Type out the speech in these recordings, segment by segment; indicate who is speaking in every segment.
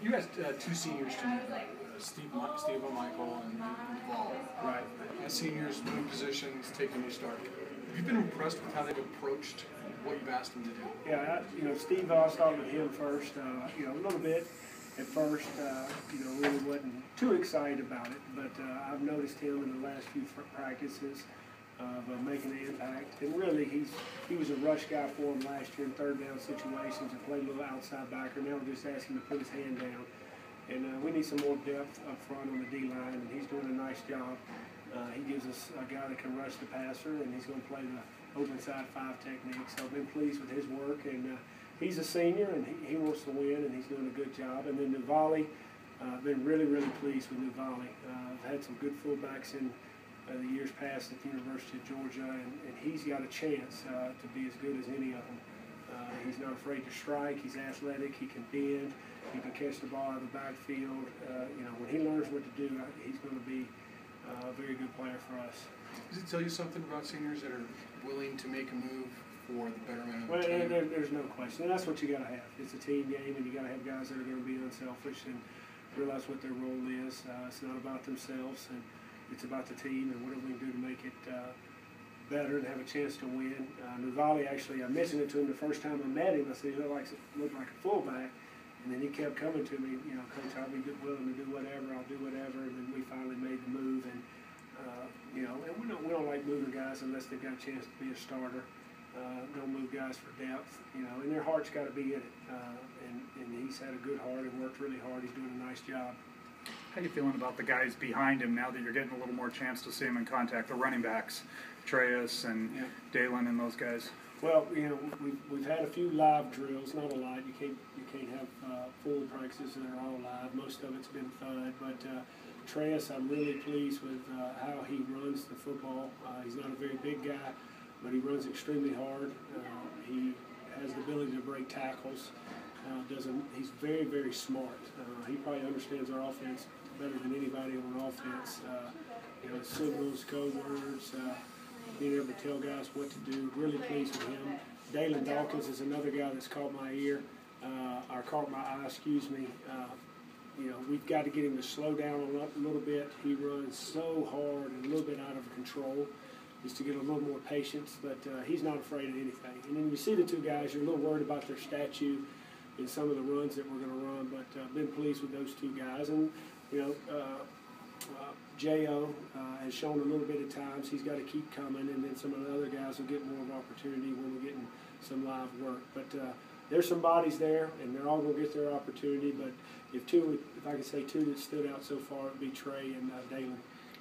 Speaker 1: You had two seniors tonight, Steve Michael and Duval.
Speaker 2: Right.
Speaker 1: As seniors, new positions, taking new start. Have you been impressed with how they've approached what you've asked them to do?
Speaker 2: Yeah, Steve, I'll start with him first. A little bit at first, really wasn't too excited about it, but I've noticed him in the last few practices of making an impact. And really, he was a rush guy for him last year in third down situations and played a little outside backer. Now we're just asking him to put his hand down. And we need some more depth up front on the D-line, and he's doing a nice job. He gives us a guy that can rush the passer, and he's going to play the open side 5 technique. So I've been pleased with his work, and he's a senior, and he wants to win, and he's doing a good job. And then Nuvali, I've been really, really pleased with Nuvali. I've had some good fullbacks in the years past at the University of Georgia, and he's got a chance to be as good as any of them. He's not afraid to strike. He's athletic. He can bend. He can catch the ball out of the backfield. When he learns what to do, he's going to be a very good player for us.
Speaker 1: Does it tell you something about seniors that are willing to make a move for the betterment of the
Speaker 2: Well,
Speaker 1: team?
Speaker 2: there's no question. And that's what you got to have. It's a team game, and you got to have guys that are going to be unselfish and realize what their role is. It's not about themselves, and it's about the team and what we can do to make it better and have a chance to win. Nuvali, actually, I mentioned it to him the first time I met him. I said, he looked like a fullback. And then he kept coming to me, Coach, I'll be willing to do whatever, I'll do whatever. And then we finally made the move. And, and we don't like moving guys unless they've got a chance to be a starter. Don't move guys for depth, and their heart's got to be in it. And he's had a good heart and worked really hard. He's doing a nice job.
Speaker 3: How are you feeling about the guys behind him now that you're getting a little more chance to see him in contact, the running backs, Treyas and Dalen and those guys?
Speaker 2: Well, we've had a few live drills, not a lot. You can't have full practices that are all live. Most of it's been thud, but Treyas, I'm really pleased with how he runs the football. He's not a very big guy, but he runs extremely hard. He has the ability to break tackles. He's very, very smart. He probably understands our offense better than anybody on offense. Signals, code words, being able to tell guys what to do. Really pleased with him. Dalen Dawkins is another guy that's caught my ear, or caught my eye, excuse me. We've got to get him to slow down a little bit. He runs so hard and a little bit out of control, just to get a little more patience, but he's not afraid of anything. And then you see the two guys, you're a little worried about their statue in some of the runs that we're going to run, but I've been pleased with those two guys. And, J.O. has shown a little bit at times. He's got to keep coming, and then some of the other guys will get more of opportunity when we're getting some live work. But there's some bodies there, and they're all going to get their opportunity. But if I could say two that stood out so far, it would be Trey and Dalen.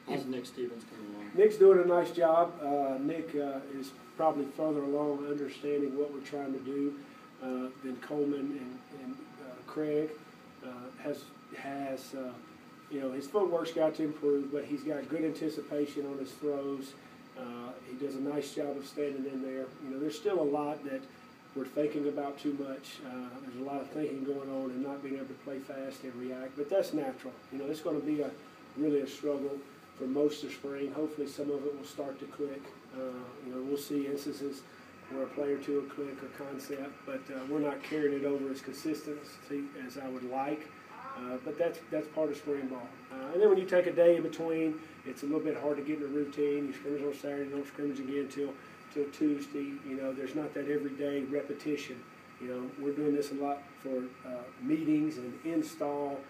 Speaker 4: How's Nick Stevens coming along?
Speaker 2: Nick's doing a nice job. Nick is probably further along understanding what we're trying to do than Coleman and Craig. His footwork's got to improve, but he's got good anticipation on his throws. He does a nice job of standing in there. There's still a lot that we're thinking about too much. There's a lot of thinking going on and not being able to play fast and react, but that's natural. It's going to be really a struggle for most of spring. Hopefully some of it will start to click. We'll see instances where a play or two will click or concept, but we're not carrying it over as consistently as I would like. But that's part of spring ball. And then when you take a day in between, it's a little bit hard to get in a routine. You scrimmage on Saturday, don't scrimmage again till Tuesday. There's not that everyday repetition. We're doing this a lot for meetings and install,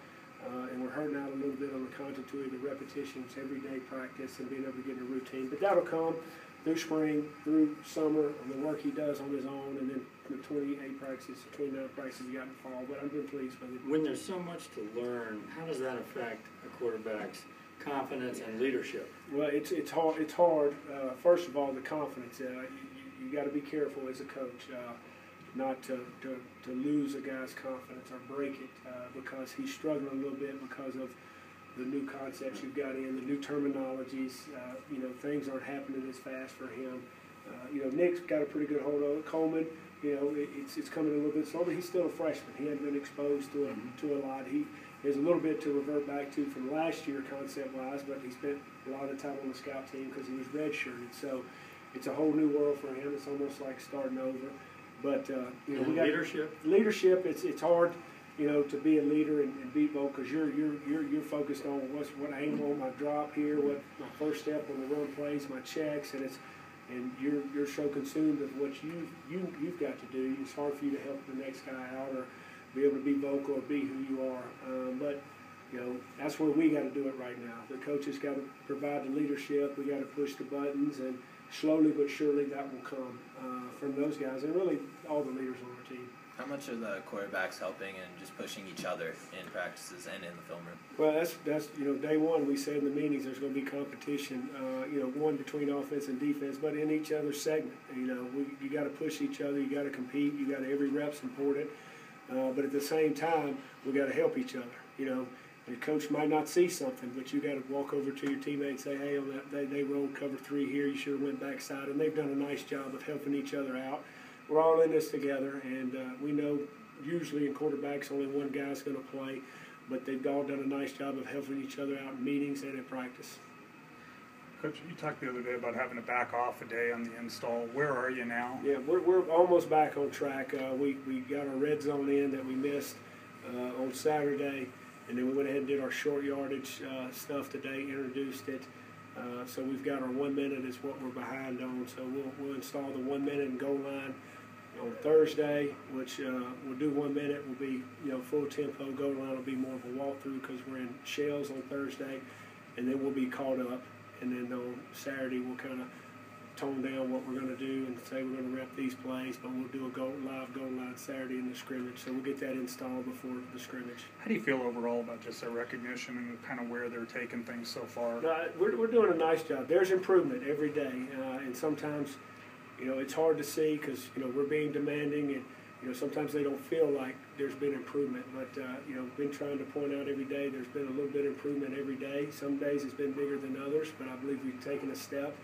Speaker 2: and we're hurting out a little bit on the continuity, the repetitions, everyday practice, and being able to get in a routine. But that'll come through spring, through summer, and the work he does on his own, and then the 28 practices, 29 practices he got in the fall. But I've been pleased with it.
Speaker 4: When there's so much to learn, how does that affect a quarterback's confidence and leadership?
Speaker 2: Well, it's hard. It's hard. First of all, the confidence. You got to be careful as a coach, not to lose a guy's confidence or break it because he's struggling a little bit because of the new concepts you've got in, the new terminologies. Things aren't happening as fast for him. Nick's got a pretty good hold on it. Coleman, it's coming a little bit slow, but he's still a freshman. He hadn't been exposed to a lot. He has a little bit to revert back to from last year concept-wise, but he spent a lot of time on the scout team because he was redshirted. So it's a whole new world for him. It's almost like starting over. But we got
Speaker 4: leadership.
Speaker 2: Leadership, it's hard. to be a leader and be vocal, because you're focused on what angle my drop here, what my first step on the run plays, my checks, and you're so consumed with what you've got to do. It's hard for you to help the next guy out or be able to be vocal or be who you are. But that's where we got to do it right now. The coaches got to provide the leadership. We got to push the buttons, and slowly but surely that will come from those guys and really all the leaders on our team.
Speaker 5: How much are the quarterbacks helping and just pushing each other in practices and in the film room?
Speaker 2: Well, that's day one we said in the meetings there's going to be competition, one between offense and defense, but in each other's segment. You got to push each other, you got to compete, you got to every rep's important, but at the same time we got to help each other. The coach might not see something, but you got to walk over to your teammate and say, hey, on that they rolled cover 3 here, you should have went backside, and they've done a nice job of helping each other out. We're all in this together, and we know usually in quarterbacks only one guy's going to play, but they've all done a nice job of helping each other out in meetings and in practice.
Speaker 3: Coach, you talked the other day about having to back off a day on the install. Where are you now?
Speaker 2: Yeah, we're almost back on track. We got our red zone in that we missed on Saturday, and then we went ahead and did our short yardage stuff today, introduced it. So we've got our 1 minute is what we're behind on. So we'll install the 1 minute and goal line on Thursday, which we'll do 1 minute. Will be full tempo. Goal line will be more of a walkthrough because we're in shells on Thursday, and then we'll be caught up. And then on Saturday we'll kind of tone down what we're going to do and say we're going to rep these plays, but we'll do a live goal line Saturday in the scrimmage. So we'll get that installed before the scrimmage.
Speaker 3: How do you feel overall about just their recognition and kind of where they're taking things so far?
Speaker 2: We're doing a nice job. There's improvement every day, and sometimes it's hard to see because we're being demanding, and sometimes they don't feel like there's been improvement. But been trying to point out every day there's been a little bit of improvement every day. Some days it's been bigger than others, but I believe we've taken a step.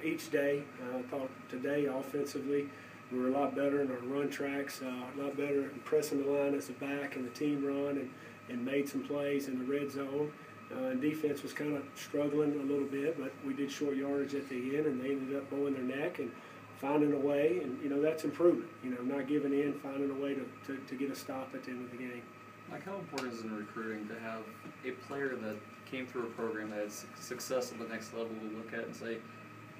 Speaker 2: Each day. I thought today offensively we were a lot better in our run tracks, a lot better in pressing the line as a back and the team run, and made some plays in the red zone. And defense was kind of struggling a little bit, but we did short yardage at the end, and they ended up bowing their neck and finding a way, and that's improvement. Not giving in, finding a way to get a stop at the end of the game.
Speaker 6: Like, how important is it in recruiting to have a player that came through a program that had success at the next level to look at and say,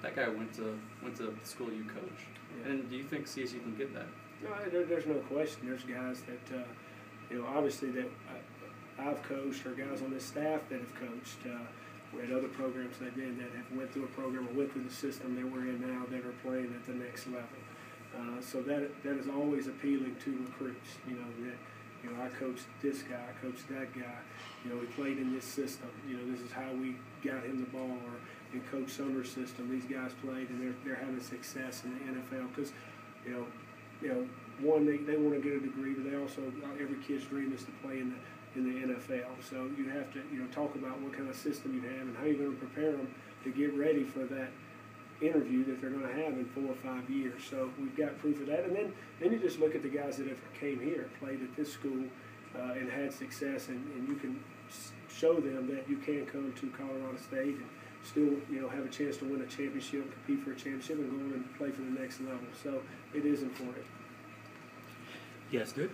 Speaker 6: that guy went to the school you coach? Yeah. And do you think CSU can get that?
Speaker 2: No, there's no question. There's guys that, obviously that I've coached, or guys on this staff that have coached. We had other programs they've been that have went through a program or went through the system that we're in now that are playing at the next level. So that is always appealing to recruits. I coached this guy, I coached that guy. He played in this system. This is how we got him the ball. Or in Coach Summers' system, these guys played, and they're having success in the NFL because, one, they want to get a degree, but they also, every kid's dream is to play in the NFL. So you have to talk about what kind of system you have and how you're going to prepare them to get ready for that interview that they're going to have in 4 or 5 years. So we've got proof of that. And then you just look at the guys that have came here, played at this school, and had success, and you can show them that you can come to Colorado State and still have a chance to win a championship, compete for a championship, and go on and play for the next level. So it is important.
Speaker 7: Yes, good.